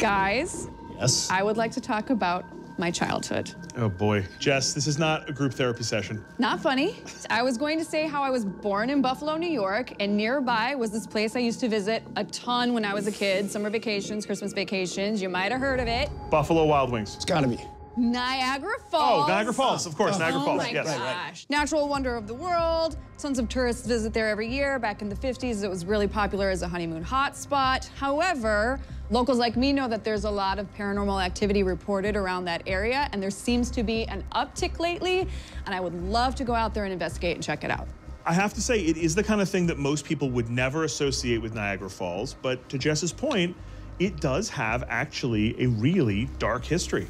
Guys, yes. I would like to talk about my childhood. Oh boy. Jess, this is not a group therapy session. Not funny. I was going to say how I was born in Buffalo, New York, and nearby was this place I used to visit a ton when I was a kid. Summer vacations, Christmas vacations. You might have heard of it. Buffalo Wild Wings. It's gotta be. Niagara Falls. Oh, Niagara Falls, of course, Niagara Falls, yes. yes. Oh my gosh. Natural wonder of the world. Tons of tourists visit there every year. Back in the 50s, it was really popular as a honeymoon hotspot. However, locals like me know that there's a lot of paranormal activity reported around that area, and there seems to be an uptick lately, and I would love to go out there and investigate and check it out. I have to say, it is the kind of thing that most people would never associate with Niagara Falls, but to Jess's point, it does have actually a really dark history.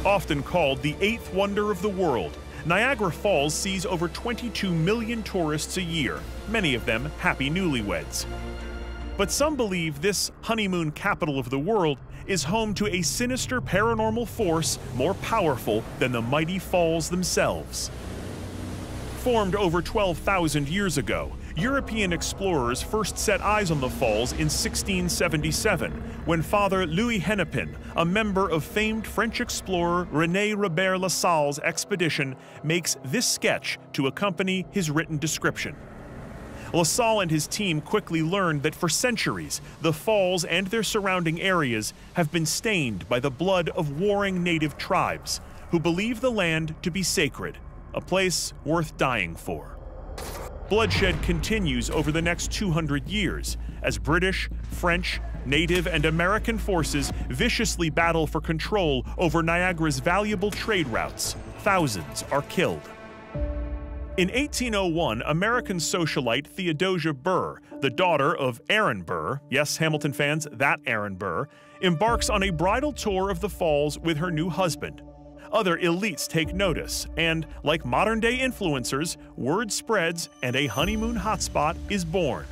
Often called the eighth wonder of the world, Niagara Falls sees over 22 million tourists a year, many of them happy newlyweds. But some believe this honeymoon capital of the world is home to a sinister paranormal force more powerful than the mighty falls themselves. Formed over 12,000 years ago, European explorers first set eyes on the falls in 1677, when Father Louis Hennepin, a member of famed French explorer René Robert La Salle's expedition, makes this sketch to accompany his written description. La Salle and his team quickly learned that for centuries, the falls and their surrounding areas have been stained by the blood of warring native tribes, who believe the land to be sacred, a place worth dying for. Bloodshed continues over the next 200 years as British, French, Native, and American forces viciously battle for control over Niagara's valuable trade routes. Thousands are killed. In 1801, American socialite Theodosia Burr, the daughter of Aaron Burr, yes, Hamilton fans, that Aaron Burr, embarks on a bridal tour of the falls with her new husband. Other elites take notice, and like modern-day influencers, word spreads and a honeymoon hotspot is born.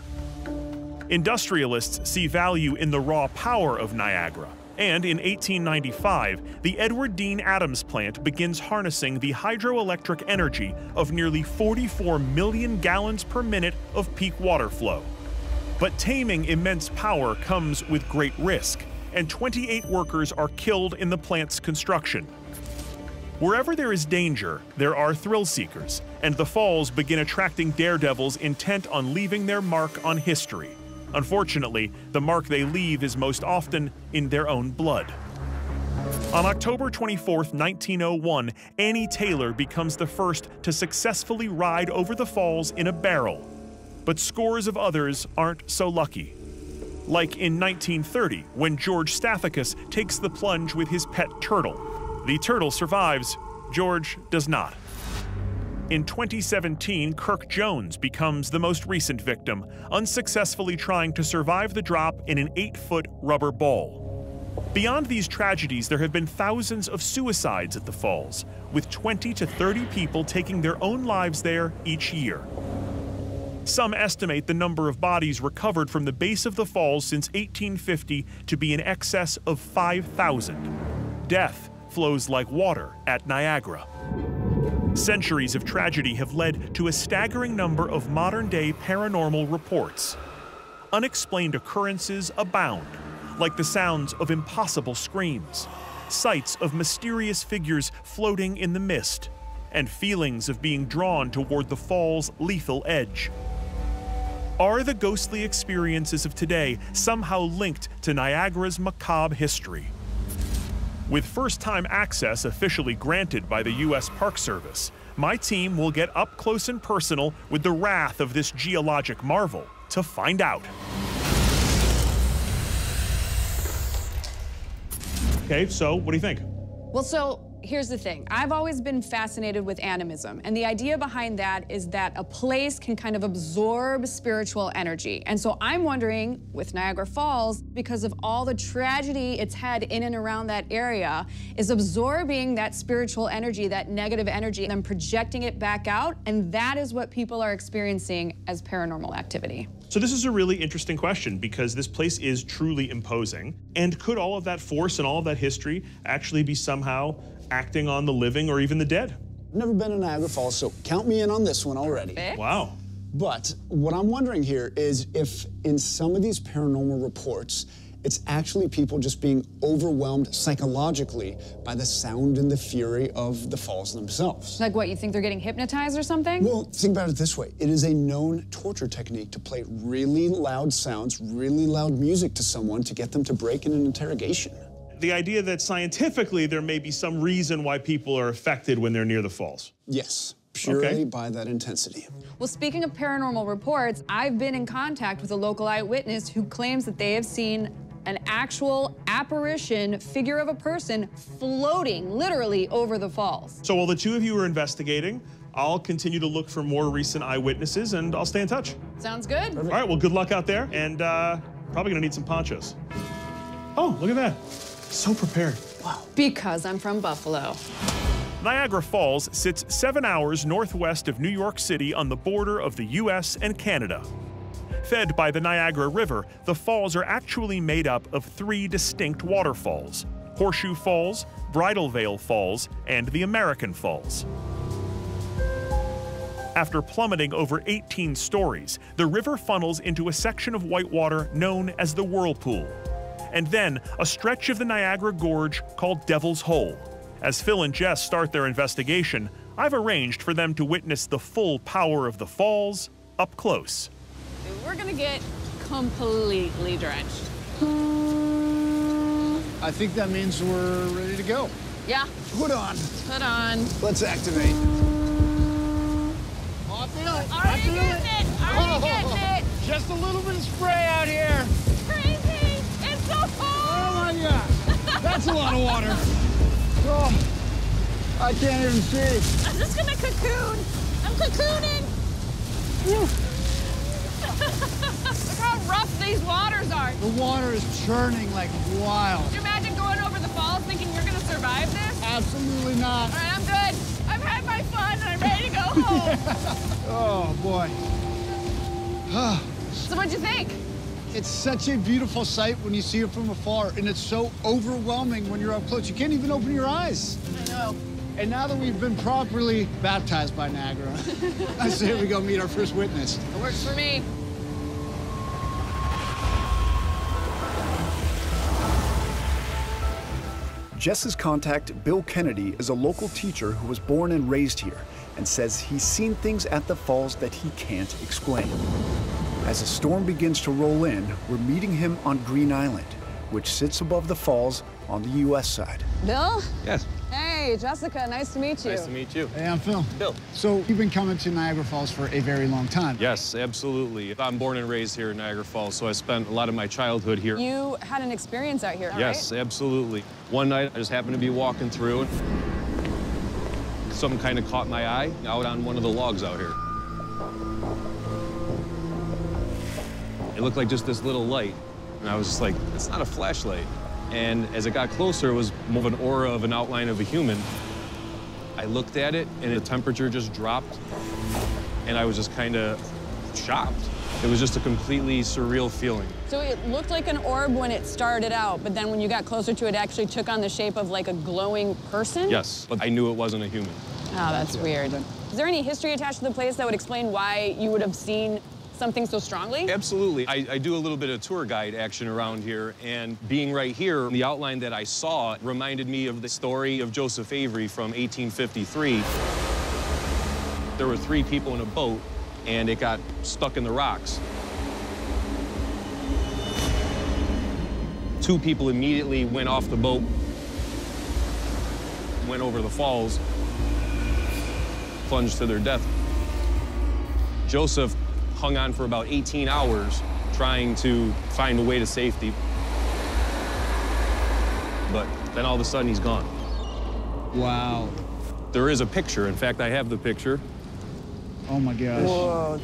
Industrialists see value in the raw power of Niagara, and in 1895, the Edward Dean Adams plant begins harnessing the hydroelectric energy of nearly 44 million gallons per minute of peak water flow. But taming immense power comes with great risk, and 28 workers are killed in the plant's construction. Wherever there is danger, there are thrill seekers, and the falls begin attracting daredevils intent on leaving their mark on history. Unfortunately, the mark they leave is most often in their own blood. On October 24, 1901, Annie Taylor becomes the first to successfully ride over the falls in a barrel. But scores of others aren't so lucky. Like in 1930, when George Stathakis takes the plunge with his pet turtle. The turtle survives, George does not. In 2017, Kirk Jones becomes the most recent victim, unsuccessfully trying to survive the drop in an 8-foot rubber ball. Beyond these tragedies, there have been thousands of suicides at the falls, with 20 to 30 people taking their own lives there each year. Some estimate the number of bodies recovered from the base of the falls since 1850 to be in excess of 5,000. Death flows like water at Niagara. Centuries of tragedy have led to a staggering number of modern-day paranormal reports. Unexplained occurrences abound, like the sounds of impossible screams, sights of mysterious figures floating in the mist, and feelings of being drawn toward the fall's lethal edge. Are the ghostly experiences of today somehow linked to Niagara's macabre history? With first-time access officially granted by the U.S. Park Service, my team will get up close and personal with the wrath of this geologic marvel to find out. Okay, so what do you think? Well, so here's the thing. I've always been fascinated with animism, and the idea behind that is that a place can kind of absorb spiritual energy. And so I'm wondering, with Niagara Falls, because of all the tragedy it's had in and around that area, is absorbing that spiritual energy, that negative energy, and then projecting it back out, and that is what people are experiencing as paranormal activity. So this is a really interesting question, because this place is truly imposing. And could all of that force and all of that history actually be somehow acting on the living or even the dead? I've never been to Niagara Falls, so count me in on this one already. Wow. But what I'm wondering here is if in some of these paranormal reports, it's actually people just being overwhelmed psychologically by the sound and the fury of the falls themselves. Like what, you think they're getting hypnotized or something? Well, think about it this way. It is a known torture technique to play really loud sounds, really loud music to someone to get them to break in an interrogation. The idea that scientifically there may be some reason why people are affected when they're near the falls. Yes, purely by that intensity. Well, speaking of paranormal reports, I've been in contact with a local eyewitness who claims that they have seen an actual apparition figure of a person floating literally over the falls. So while the two of you are investigating, I'll continue to look for more recent eyewitnesses and I'll stay in touch. Sounds good. All right, well, good luck out there, and probably gonna need some ponchos. Oh, look at that. So prepared. Wow. Because I'm from Buffalo. Niagara Falls sits 7 hours northwest of New York City on the border of the US and Canada. Fed by the Niagara River, the falls are actually made up of 3 distinct waterfalls: Horseshoe Falls, Bridal Veil Falls, and the American Falls. After plummeting over 18 stories, the river funnels into a section of whitewater known as the Whirlpool, and then a stretch of the Niagara Gorge called Devil's Hole. As Phil and Jess start their investigation, I've arranged for them to witness the full power of the falls up close. We're gonna get completely drenched. I think that means we're ready to go. Yeah. Put on. Put on. Let's activate. Are you getting it? Are you getting it? Just a little bit of spray out here. Crazy! It's so cold! Oh my God. That's a lot of water. Oh, I can't even see. I'm just gonna cocoon. I'm cocooning. Look how rough these waters are. The water is churning like wild. Could you imagine going over the falls thinking you're gonna survive this? Absolutely not. All right, I'm good. I've had my fun and I'm ready to go home. Oh boy. So what'd you think? It's such a beautiful sight when you see it from afar, and it's so overwhelming when you're up close. You can't even open your eyes. I know. And now that we've been properly baptized by Niagara, I say we go meet our first witness. It works for me. Jess's contact, Bill Kennedy, is a local teacher who was born and raised here and says he's seen things at the falls that he can't explain. As a storm begins to roll in, we're meeting him on Green Island, which sits above the falls on the U.S. side. Bill? Yes. Hey, Jessica, nice to meet you. Nice to meet you. Hey, I'm Phil. Bill. So you've been coming to Niagara Falls for a very long time. Yes, absolutely. I'm born and raised here in Niagara Falls, so I spent a lot of my childhood here. You had an experience out here, Yes, right? Absolutely. One night, I just happened to be walking through, and something kind of caught my eye out on one of the logs out here. It looked like just this little light, and I was just like, it's not a flashlight. And as it got closer, it was more of an aura of an outline of a human. I looked at it, and the temperature just dropped, and I was just kind of shocked. It was just a completely surreal feeling. So it looked like an orb when it started out, but then when you got closer to it, it actually took on the shape of like a glowing person? Yes, but I knew it wasn't a human. Oh, that's weird. Is there any history attached to the place that would explain why you would have seen something so strongly? Absolutely. I do a little bit of tour guide action around here, and being right here, the outline that I saw reminded me of the story of Joseph Avery from 1853. There were 3 people in a boat, and it got stuck in the rocks. 2 people immediately went off the boat, went over the falls, plunged to their death. Joseph hung on for about 18 hours trying to find a way to safety. But then all of a sudden, he's gone. Wow. There is a picture. In fact, I have the picture. Oh my gosh. Whoa.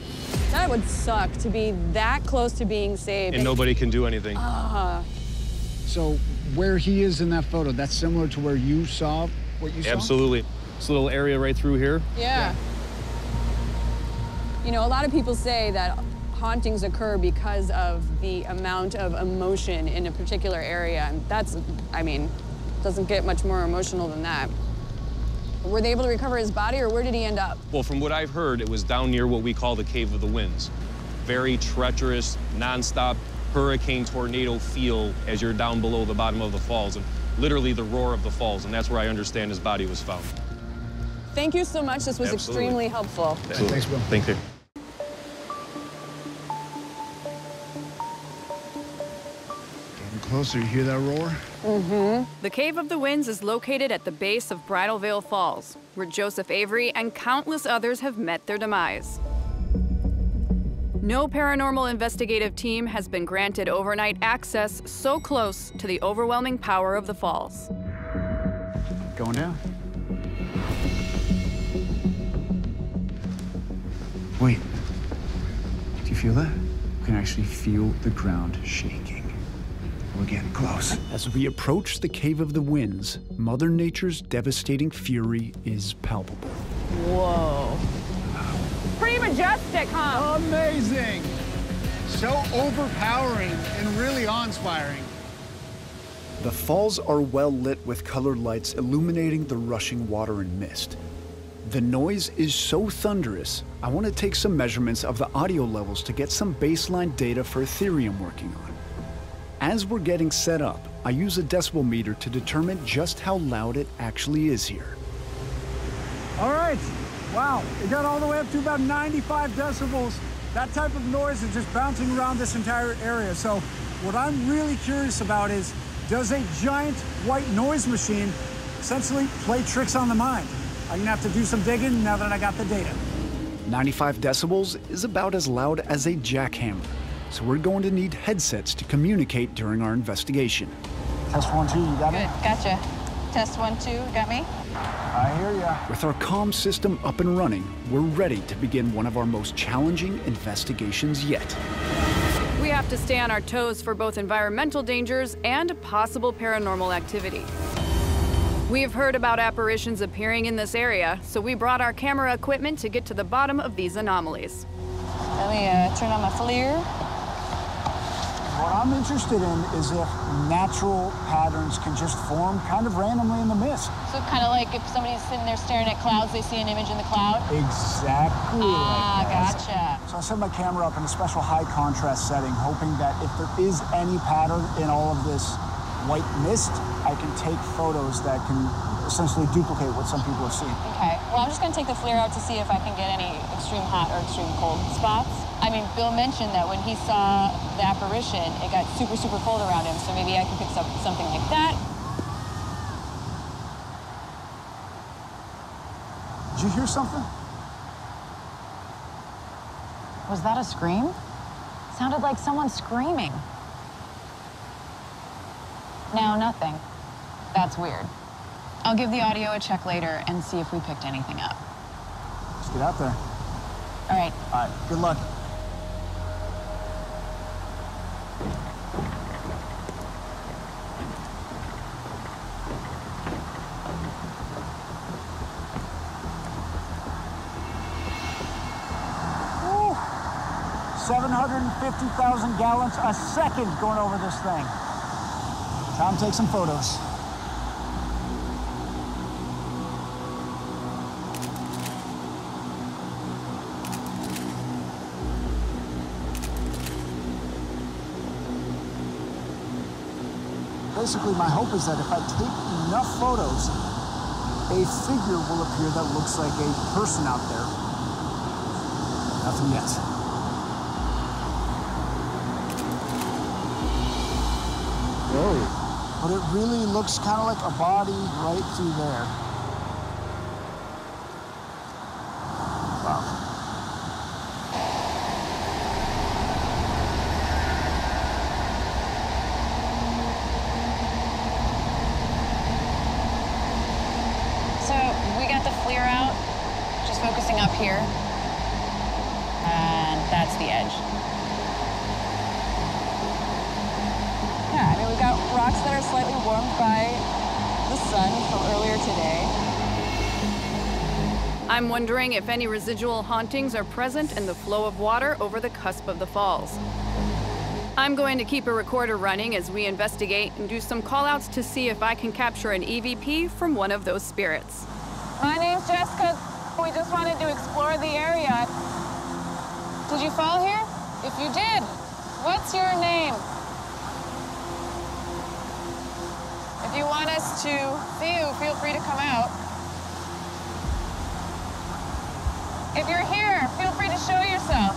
That would suck to be that close to being saved. And nobody can do anything. So where he is in that photo, that's similar to where you saw what you saw? Absolutely. This little area right through here. Yeah. You know, a lot of people say that hauntings occur because of the amount of emotion in a particular area. And that's, I mean, doesn't get much more emotional than that. Were they able to recover his body, or where did he end up? Well, from what I've heard, it was down near what we call the Cave of the Winds. Very treacherous, nonstop hurricane tornado feel as you're down below the bottom of the falls, and literally the roar of the falls, and that's where I understand his body was found. Thank you so much. This was extremely helpful. Thanks, Bill. Thank you. Getting closer, you hear that roar? Mm-hmm. The Cave of the Winds is located at the base of Bridal Veil Falls, where Joseph Avery and countless others have met their demise. No paranormal investigative team has been granted overnight access so close to the overwhelming power of the falls. Going down. Wait, do you feel that? You can actually feel the ground shaking. We're getting close. As we approach the Cave of the Winds, Mother Nature's devastating fury is palpable. Whoa. Pretty majestic, huh? Amazing! So overpowering and really awe-inspiring. The falls are well lit with colored lights illuminating the rushing water and mist. The noise is so thunderous, I want to take some measurements of the audio levels to get some baseline data for a theory I'm working on. As we're getting set up, I use a decibel meter to determine just how loud it actually is here. All right, wow, it got all the way up to about 95 decibels. That type of noise is just bouncing around this entire area. So what I'm really curious about is, does a giant white noise machine essentially play tricks on the mind? I'm gonna have to do some digging now that I got the data. 95 decibels is about as loud as a jackhammer, so we're going to need headsets to communicate during our investigation. Test 1, 2, you got me? Good, gotcha. Test 1, 2, got me? I hear ya. With our comm system up and running, we're ready to begin one of our most challenging investigations yet. We have to stay on our toes for both environmental dangers and possible paranormal activity. We have heard about apparitions appearing in this area, so we brought our camera equipment to get to the bottom of these anomalies. Let me turn on my FLIR. What I'm interested in is if natural patterns can just form kind of randomly in the mist. So kind of like if somebody's sitting there staring at clouds, they see an image in the cloud? Exactly Ah, like that. gotcha. So I set my camera up in a special high contrast setting, hoping that if there is any pattern in all of this white mist, I can take photos that can essentially duplicate what some people have seen. Okay, well, I'm just gonna take the FLIR out to see if I can get any extreme hot or extreme cold spots. I mean, Bill mentioned that when he saw the apparition, it got super, super cold around him, so maybe I can pick up something like that. Did you hear something? Was that a scream? Sounded like someone screaming. No, nothing. That's weird. I'll give the audio a check later and see if we picked anything up. Let's get out there. All right. All right, good luck. Woo. 750,000 gallons a second going over this thing. Time to take some photos. Basically, my hope is that if I take enough photos, a figure will appear that looks like a person out there. Nothing yet. Whoa. But it really looks kind of like a body right through there. Wow. FLIR out, just focusing up here, and that's the edge. Yeah, I mean, we've got rocks that are slightly warmed by the sun from earlier today. I'm wondering if any residual hauntings are present in the flow of water over the cusp of the falls. I'm going to keep a recorder running as we investigate and do some call-outs to see if I can capture an EVP from one of those spirits. I name's Jessica. We just wanted to explore the area. Did you fall here? If you did, what's your name? If you want us to see you, feel free to come out. If you're here, feel free to show yourself.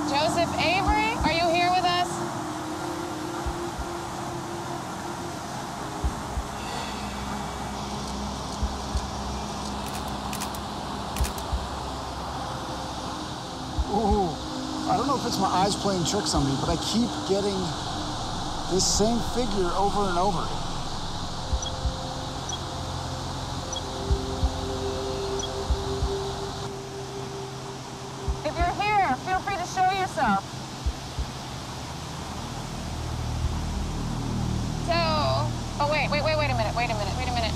Joseph Avery, are you here with us? Ooh, I don't know if it's my eyes playing tricks on me, but I keep getting this same figure over and over. If you're here, feel free to show yourself. So, oh wait a minute.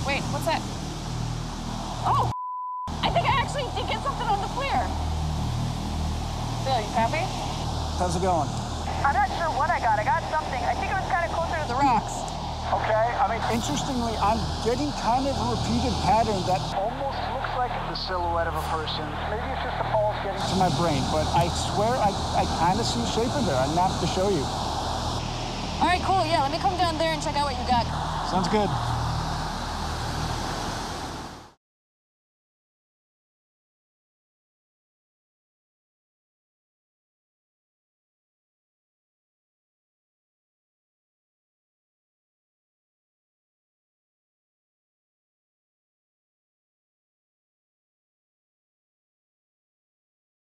Wait, what's that? Oh, I think I actually did get something on the flare. Bill, you copy? How's it going? I'm not sure what I got. I got something. I think it was kind of closer to the rocks. Okay, I mean, interestingly, I'm getting kind of a repeated pattern that almost looks like the silhouette of a person. Maybe it's just the falls getting to my brain, but I swear I kind of see a shape in there. I'm gonna have to show you. All right, cool. Yeah, let me come down there and check out what you got. Sounds good.